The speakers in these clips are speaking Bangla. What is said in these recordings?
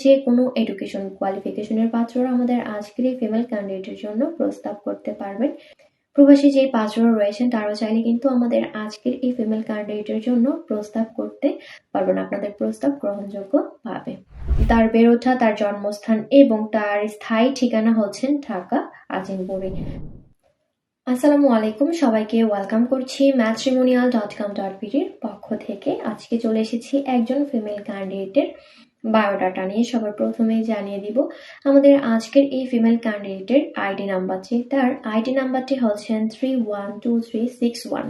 যে কোনো এডুকেশন কোয়ালিফিকেশনের পাত্ররা আমাদের আজকের এই ফিমেল ক্যান্ডিডেটের জন্য প্রস্তাব করতে পারবেন। প্রবাসী যে পাত্ররা রয়েছেন তারাও চাইলে কিন্তু আমাদের আজকের এই ফিমেল ক্যান্ডিডেটের জন্য প্রস্তাব করতে পারবেন, আপনাদের প্রস্তাব গ্রহণযোগ্য পাবে। তার বেড়ে ওঠা, তার জন্মস্থান এবং তার স্থায়ী ঠিকানা হচ্ছেন ঢাকা আজিমপুরে। আসসালামু আলাইকুম, সবাইকে ওয়েলকাম করছি matrimonial.com.bd এর পক্ষ থেকে। আজকে চলে এসেছি একজন ফিমেল ক্যান্ডিডেটের বায়োডাটা নিয়ে। সবার প্রথমেই জানিয়ে দিব আমাদের আজকের এই ফিমেল ক্যান্ডিডেটের আইডি নাম্বারটি। তার আইডি নাম্বারটি হচ্ছেন 312361।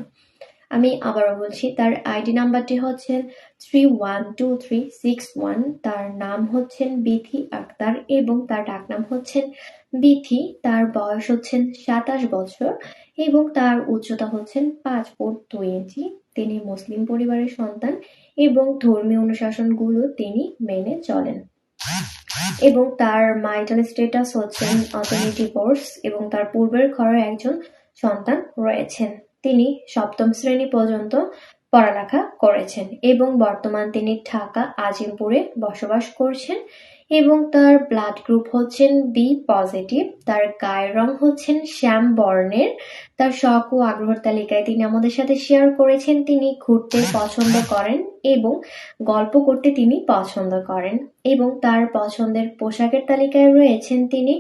আমি আবারও বলছি, তার আইডি নাম্বারটি হচ্ছেন 312361। তার নাম হচ্ছেন বিথি আক্তার এবং তার ডাকনাম হচ্ছেন বিথি। তার বয়স হচ্ছেন 27 বছর এবং তার উচ্চতা হচ্ছেন 5 ফুট 2 ইঞ্চি। তিনি মুসলিম পরিবারের সন্তান এবং ধর্মীয় অনুশাসনগুলো তিনি মেনে চলেন এবং তার মাইটাল স্ট্যাটাস হচ্ছেন তিনি ডিভোর্স এবং তার পূর্বের ঘরে একজন সন্তান রয়েছেন। তিনি 7ম শ্রেণী পর্যন্ত পড়ালেখা করেছেন এবং বর্তমান তিনি ঢাকা আজিমপুরে বসবাস করছেন এবং তার ব্লাড গ্রুপ হচ্ছেন বি পজিটিভ। তার গায়ের রং হচ্ছেন শ্যাম বর্ণের। তার শখ ও আগ্রহের তালিকায় তিনি আমাদের সাথে শেয়ার করেছেন তিনি ঘুরতে পছন্দ করেন এবং গল্প করতে তিনি পছন্দ করেন এবং তার পছন্দের পোশাকের তালিকায় রয়েছেন তিনি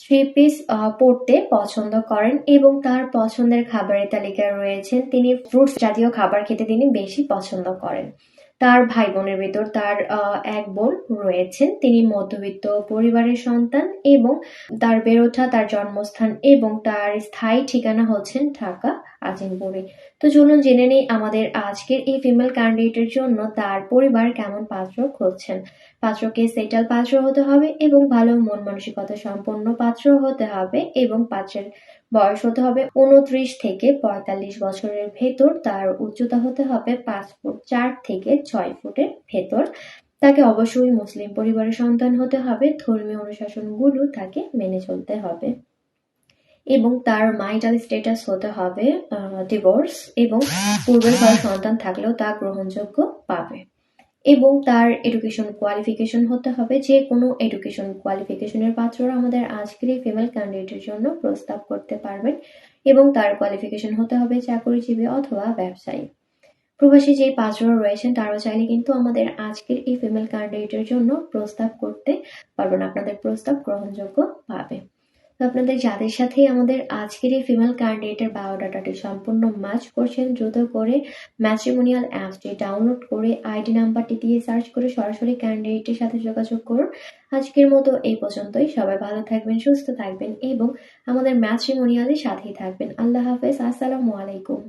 3 পিস পরতে পছন্দ করেন এবং তার পছন্দের খাবারের তালিকায় রয়েছেন তিনি ফ্রুটস জাতীয় খাবার খেতে তিনি বেশি পছন্দ করেন। তার ভাই বোনের ভিতর তার এক বোন রয়েছেন, তিনি মধ্যবিত্ত পরিবারের সন্তান এবং তার বেড়ে ওঠা, তার জন্মস্থান এবং তার স্থায়ী ঠিকানা হচ্ছেন ঢাকা আজিমপুরে। তো চলুন জেনে নেই আমাদের আজকের এই ফিমেল ক্যান্ডিডেটের জন্য তার পরিবার কেমন পাত্র খুঁজছেন। পাত্রকে সেটেল পাত্র হতে হবে এবং ভালো মন মানসিকতা সম্পন্ন পাত্র হতে হবে এবং পাত্রের বয়স হতে হবে 29 থেকে 45 বছরের ভেতর। তার উচ্চতা হতে হবে 5 ফুট 4 থেকে 6 ফুটের ভেতর। তাকে অবশ্যই মুসলিম পরিবারের সন্তান হতে হবে, ধর্মীয় অনুশাসনগুলো তাকে মেনে চলতে হবে এবং তার মাইটাল স্ট্যাটাস হতে হবে ডিভোর্স এবং পূর্বের ঘরে সন্তান থাকলেও তা গ্রহণযোগ্য পাবে এবং তার এডুকেশন কোয়ালিফিকেশন হতে হবে যে কোনো এডুকেশন কোয়ালিফিকেশনের পাত্ররা আমাদের আজকের এই ফিমেল ক্যান্ডিডেটের জন্য প্রস্তাব করতে পারবেন এবং তার কোয়ালিফিকেশন হতে হবে চাকরিজীবী অথবা ব্যবসায়ী। প্রবাসী যে পাত্ররা রয়েছেন তারাও চাইলে কিন্তু আমাদের আজকের এই ফিমেল ক্যান্ডিডেটের জন্য প্রস্তাব করতে পারবেন, আপনাদের প্রস্তাব গ্রহণযোগ্য পাবে। তো আপনাদের যাদের সাথে আমাদের আজকের এই ফিমেল ক্যান্ডিডেটের বায়োডাটাটি সম্পূর্ণ ম্যাচ করছেন, দ্রুত করে ম্যাট্রিমোনিয়াল অ্যাপসটি ডাউনলোড করে আইডি নাম্বারটি দিয়ে সার্চ করে সরাসরি ক্যান্ডিডেটের সাথে যোগাযোগ করুন। আজকের মতো এই পর্যন্তই। সবাই ভালো থাকবেন, সুস্থ থাকবেন এবং আমাদের ম্যাট্রিমোনিয়ালের সাথেই থাকবেন। আল্লাহ হাফেজ। আসসালামু আলাইকুম।